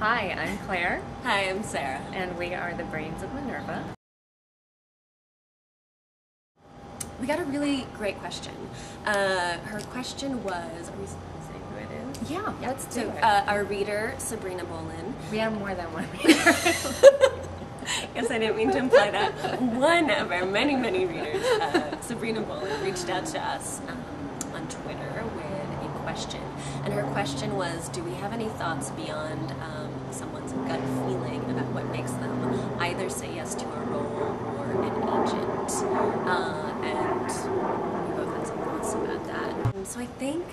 Hi, I'm Claire. Hi, I'm Sarah. And we are the brains of Minerva. We got a really great question. Her question was, are we saying who it is? Yeah, let's do it. Our reader, Sabrina Bolin. We have more than one reader. Yes, I didn't mean to imply that. One of our many, many readers, Sabrina Bolin, reached out to us on Twitter with a question. And her question was, do we have any thoughts beyond someone's gut feeling about what makes them either say yes to a role or an agent? And we both had some thoughts about that. So I think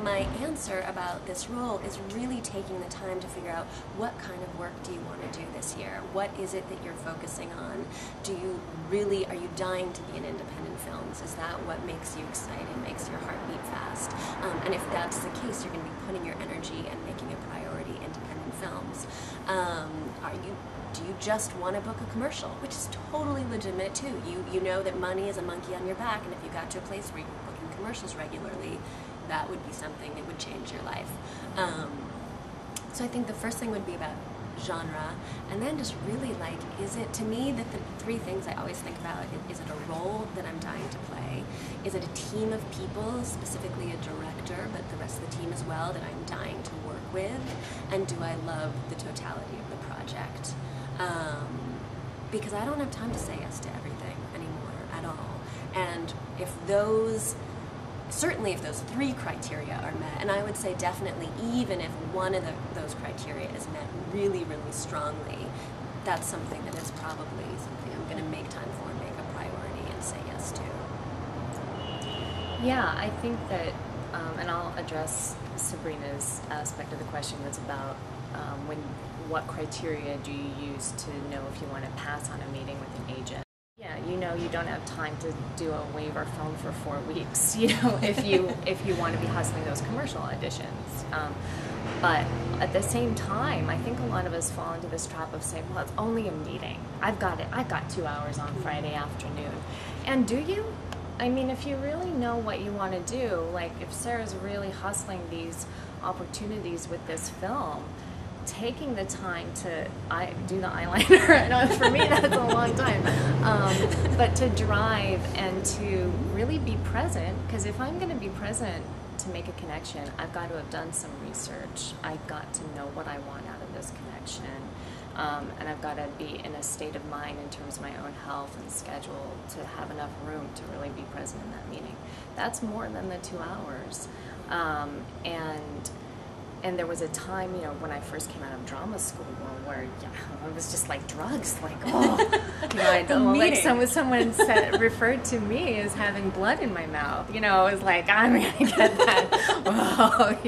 my answer about this role is really taking the time to figure out what kind of work do you want to do this year? What is it that you're focusing on? Are you dying to be in independent films? Is that what makes you excited, makes your heart beat fast? And if that's the case, you're going to be putting your energy and making a priority independent films. Do you just want to book a commercial, which is totally legitimate too. You know that money is a monkey on your back, and if you got to a place where you're booking commercials regularly, that would be something that would change your life. So I think the first thing would be about genre, and then just really is it, to me, the three things I always think about, is it a role that I'm dying to play? Is it a team of people, specifically a director, but the rest of the team as well, that I'm dying to work with? And do I love the totality of the project? Because I don't have time to say yes to everything anymore at all. And certainly if those three criteria are met, and I would say definitely even if one of those criteria is met really, really strongly, that's something that is probably something I'm going to make time for and make a priority and say yes to. Yeah, I think that, and I'll address Sabrina's aspect of the question that's about what criteria do you use to know if you want to pass on a meeting with an agent? Yeah, you don't have time to do a waiver film for 4 weeks, if you want to be hustling those commercial auditions. But at the same time, I think a lot of us fall into this trap of saying, well, it's only a meeting. I've got 2 hours on Friday afternoon. And do you? I mean, if you really know what you want to do, like if Sarah's really hustling these opportunities with this film, taking the time to do the eyeliner, and for me that's a long time, but to drive and to really be present, because if I'm going to be present to make a connection, I've got to have done some research. I've got to know what I want out of this connection, and I've got to be in a state of mind in terms of my own health and schedule to have enough room to really be present in that meeting. That's more than the 2 hours. And there was a time, when I first came out of drama school, where it was just like drugs, someone referred to me as having blood in my mouth. It was like, I'm gonna get that. Whoa,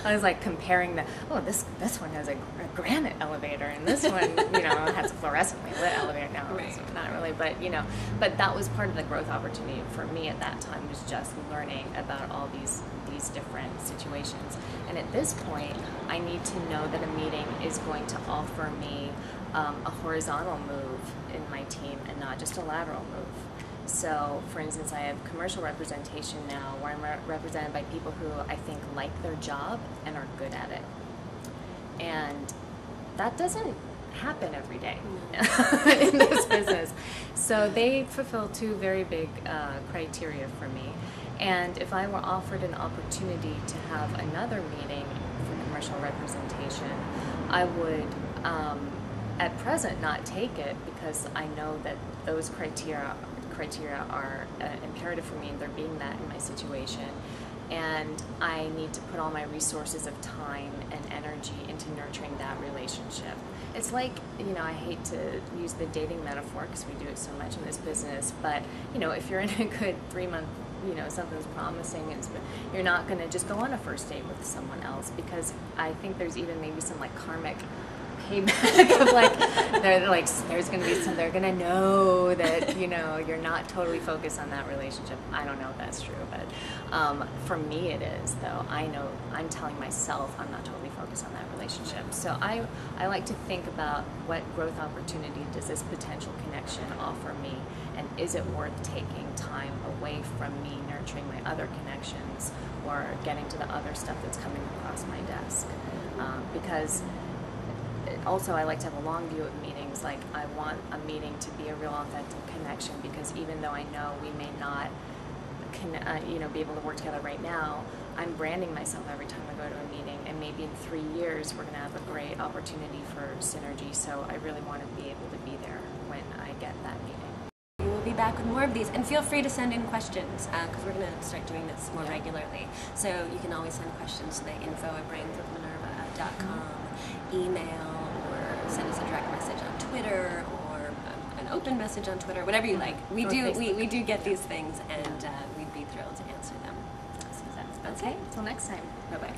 I was like comparing this one has a granite elevator, and this one, has a fluorescently lit elevator. No, right. Not really, but that was part of the growth opportunity for me at that time, was just learning about all these different situations. And at this point, I need to know that a meeting is going to offer me a horizontal move in my team and not just a lateral move. So, for instance, I have commercial representation now where I'm represented by people who I think like their job and are good at it. And that doesn't happen every day in this business. So they fulfill two very big criteria for me. And if I were offered an opportunity to have another meeting for commercial representation, I would, at present, not take it, because I know that those criteria are imperative for me, and they're being met in my situation. And I need to put all my resources of time and energy into nurturing that relationship. It's like, I hate to use the dating metaphor because we do it so much in this business, but, if you're in a good 3-month, something's promising, you're not going to just go on a first date with someone else, because I think there's even maybe some karmic payback of there's going to be they're going to know that, you're not totally focused on that relationship. I don't know if that's true, but for me it is, though. I know I'm telling myself I'm not totally focused on that relationship. So I like to think about what growth opportunity does this potential connection offer me, and is it worth taking time away from me nurturing my other connections or getting to the other stuff that's coming across my desk, because also, I like to have a long view of meetings. Like, I want a meeting to be a real authentic connection, because even though I know we may not be able to work together right now, I'm branding myself every time I go to a meeting, and maybe in 3 years we're going to have a great opportunity for synergy. So I really want to be able to be there when I get that meeting. We will be back with more of these, and feel free to send in questions, because we're going to start doing this more regularly. So you can always send questions to the info@brainswithminerva.com, email, or send us a direct message on Twitter, or an open message on Twitter, whatever you like. We do get these things, and we'd be thrilled to answer them. Okay, until next time. Bye-bye.